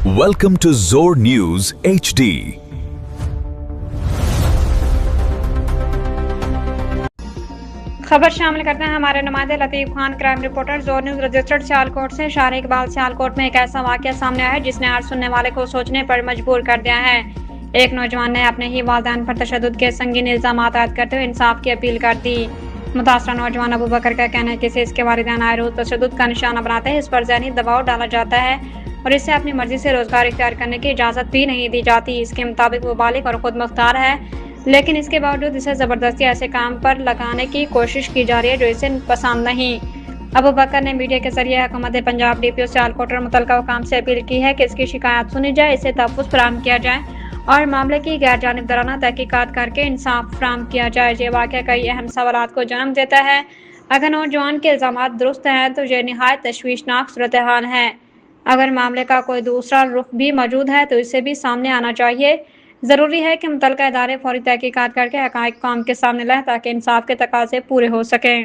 Welcome to Zor News HD. खबर शामिल करते हैं हमारे नुमाइंदे लतीफ खान, क्राइम रिपोर्टर, जोर न्यूज रजिस्टर्ड सियालकोट से। शाहर इकबाल सियालकोट में एक ऐसा वाकया सामने आया है जिसने हर सुनने वाले को सोचने पर मजबूर कर दिया है। एक नौजवान ने अपने ही वालिदैन पर तशद्दुद के संगीन इल्जाम आयद करते हुए इंसाफ की अपील कर दी। मुतासरा नौजवान अबू बकर का कहना है कि इसे इसके वालिदैन आए रोज तशद्दुद का निशाना बनाते हैं, इस पर ज़हनी दबाव डाला जाता है और इसे अपनी मर्जी से रोजगार इख्तियार करने की इजाज़त भी नहीं दी जाती। इसके मुताबिक वो बालिग और खुद मुख्तार है, लेकिन इसके बावजूद इसे ज़बरदस्ती ऐसे काम पर लगाने की कोशिश की जा रही है जो इसे पसंद नहीं। अबू बकर ने मीडिया के जरिए हुकूमत पंजाब DPO सियालकोट और मुतल्लिका हुकाम से अपील की है कि इसकी शिकायत सुनी जाए, इसे तहफ़्फ़ुज़ फराहम किया जाए और मामले की गैर जानिबदाराना तहकीकात करके इंसाफ फराहम किया जाए। ये वाक़या कई अहम सवालात को जन्म देता है। अगर नौजवान के इल्ज़ामात दुरुस्त हैं तो ये निहायत तशवीशनाक सूरत हाल है। अगर मामले का कोई दूसरा रुख भी मौजूद है तो इसे भी सामने आना चाहिए। ज़रूरी है कि मुतल्लिका इदारे फौरी तहकीकात करके हक़ाइक़ कौम के सामने लाएं ताकि इंसाफ के तकाज़े पूरे हो सकें।